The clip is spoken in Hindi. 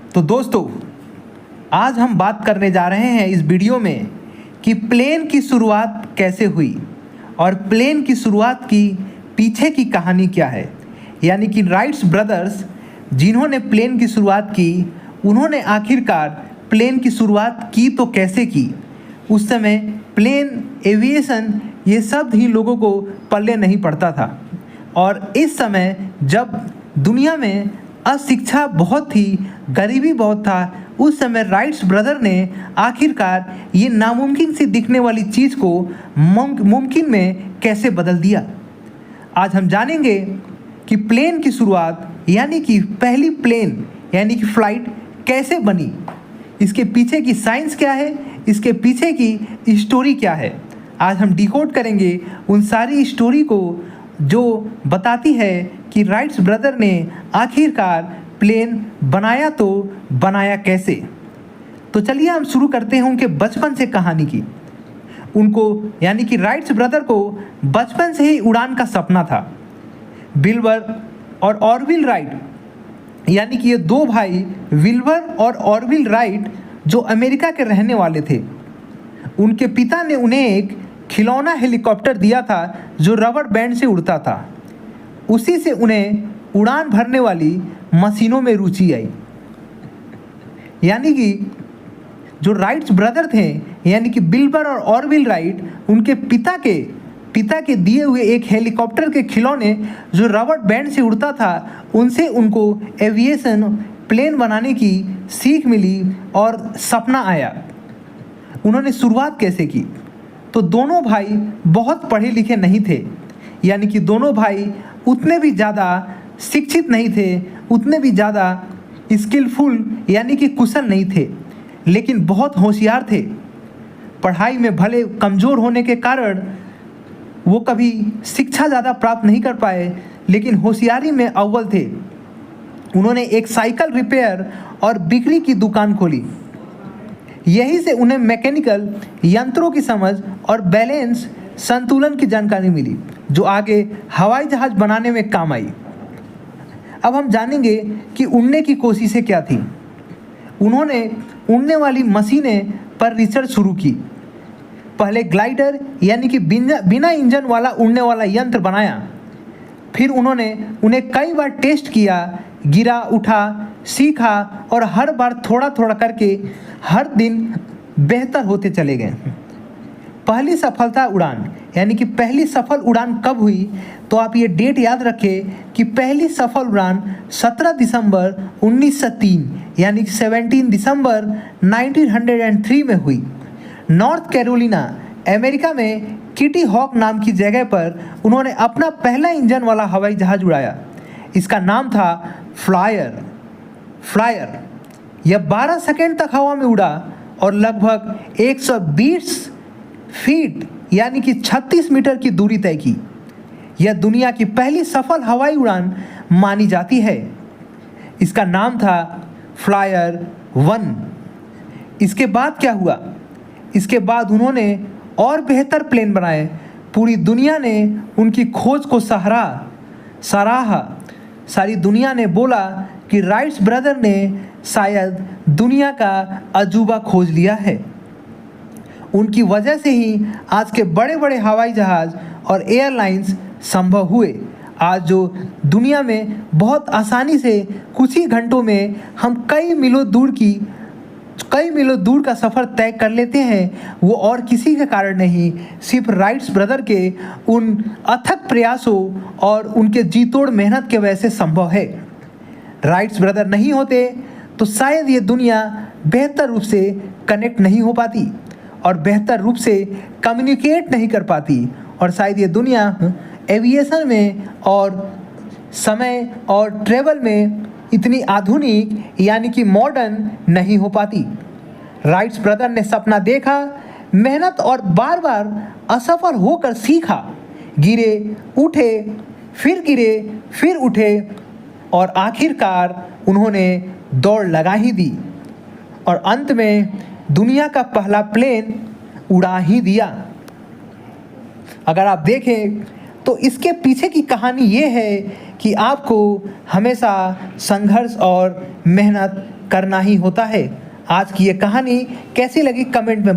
तो दोस्तों, आज हम बात करने जा रहे हैं इस वीडियो में कि प्लेन की शुरुआत कैसे हुई और प्लेन की शुरुआत की पीछे की कहानी क्या है। यानी कि राइट्स ब्रदर्स जिन्होंने प्लेन की शुरुआत की, उन्होंने आखिरकार प्लेन की शुरुआत की तो कैसे की। उस समय प्लेन, एविएशन, ये सब ही लोगों को पल्ले नहीं पड़ता था। और इस समय जब दुनिया में अशिक्षा बहुत थी, गरीबी बहुत था, उस समय राइट्स ब्रदर ने आखिरकार ये नामुमकिन सी दिखने वाली चीज़ को मुमकिन में कैसे बदल दिया। आज हम जानेंगे कि प्लेन की शुरुआत यानी कि पहली प्लेन यानी कि फ़्लाइट कैसे बनी, इसके पीछे की साइंस क्या है, इसके पीछे की स्टोरी क्या है। आज हम डिकोड करेंगे उन सारी स्टोरी को जो बताती है कि राइट्स ब्रदर ने आखिरकार प्लेन बनाया तो बनाया कैसे। तो चलिए हम शुरू करते हैं उनके बचपन से कहानी की। उनको यानी कि राइट्स ब्रदर को बचपन से ही उड़ान का सपना था। विल्बर और ऑरविल राइट यानी कि ये दो भाई विल्बर और ऑरविल राइट जो अमेरिका के रहने वाले थे, उनके पिता ने उन्हें एक खिलौना हेलीकॉप्टर दिया था जो रबर बैंड से उड़ता था। उसी से उन्हें उड़ान भरने वाली मशीनों में रुचि आई। यानी कि जो राइट्स ब्रदर थे यानी कि विल्बर और ऑरविल राइट, उनके पिता के दिए हुए एक हेलीकॉप्टर के खिलौने जो रबर बैंड से उड़ता था, उनसे उनको एविएशन, प्लेन बनाने की सीख मिली और सपना आया। उन्होंने शुरुआत कैसे की? तो दोनों भाई बहुत पढ़े लिखे नहीं थे, यानी कि दोनों भाई उतने भी ज़्यादा शिक्षित नहीं थे, उतने भी ज़्यादा स्किलफुल यानी कि कुशल नहीं थे, लेकिन बहुत होशियार थे। पढ़ाई में भले कमज़ोर होने के कारण वो कभी शिक्षा ज़्यादा प्राप्त नहीं कर पाए, लेकिन होशियारी में अव्वल थे। उन्होंने एक साइकिल रिपेयर और बिक्री की दुकान खोली। यहीं से उन्हें मैकेनिकल यंत्रों की समझ और बैलेंस, संतुलन की जानकारी मिली, जो आगे हवाई जहाज़ बनाने में काम आई। अब हम जानेंगे कि उड़ने की कोशिशें क्या थी। उन्होंने उड़ने वाली मशीनें पर रिसर्च शुरू की। पहले ग्लाइडर यानी कि बिना इंजन वाला उड़ने वाला यंत्र बनाया। फिर उन्होंने उन्हें कई बार टेस्ट किया, गिरा, उठा, सीखा और हर बार थोड़ा थोड़ा करके हर दिन बेहतर होते चले गए। पहली सफलता उड़ान यानी कि पहली सफल उड़ान कब हुई? तो आप ये डेट याद रखें कि पहली सफल उड़ान 17 दिसंबर 1903 यानी कि 17 दिसंबर 1903 में हुई। नॉर्थ कैरोलिना, अमेरिका में किटी हॉक नाम की जगह पर उन्होंने अपना पहला इंजन वाला हवाई जहाज़ उड़ाया। इसका नाम था फ्लायर। यह 12 सेकंड तक हवा में उड़ा और लगभग 120 फीट यानी कि 36 मीटर की दूरी तय की। यह दुनिया की पहली सफल हवाई उड़ान मानी जाती है। इसका नाम था फ्लायर 1। इसके बाद क्या हुआ? इसके बाद उन्होंने और बेहतर प्लेन बनाए। पूरी दुनिया ने उनकी खोज को सराहा। सारी दुनिया ने बोला कि राइट्स ब्रदर ने शायद दुनिया का अजूबा खोज लिया है। उनकी वजह से ही आज के बड़े बड़े हवाई जहाज़ और एयरलाइंस संभव हुए। आज जो दुनिया में बहुत आसानी से कुछ ही घंटों में हम कई मीलों दूर का सफ़र तय कर लेते हैं, वो और किसी के कारण नहीं, सिर्फ राइट्स ब्रदर के उन अथक प्रयासों और उनके जी-तोड़ मेहनत के वजह से संभव है। राइट्स ब्रदर नहीं होते तो शायद ये दुनिया बेहतर रूप से कनेक्ट नहीं हो पाती और बेहतर रूप से कम्युनिकेट नहीं कर पाती, और शायद ये दुनिया एविएशन में और समय और ट्रेवल में इतनी आधुनिक यानी कि मॉडर्न नहीं हो पाती। राइट्स ब्रदर ने सपना देखा, मेहनत और बार बार असफल होकर सीखा। गिरे, उठे और आखिरकार उन्होंने दौड़ लगा ही दी और अंत में दुनिया का पहला प्लेन उड़ा ही दिया। अगर आप देखें तो इसके पीछे की कहानी ये है कि आपको हमेशा संघर्ष और मेहनत करना ही होता है। आज की ये कहानी कैसी लगी कमेंट में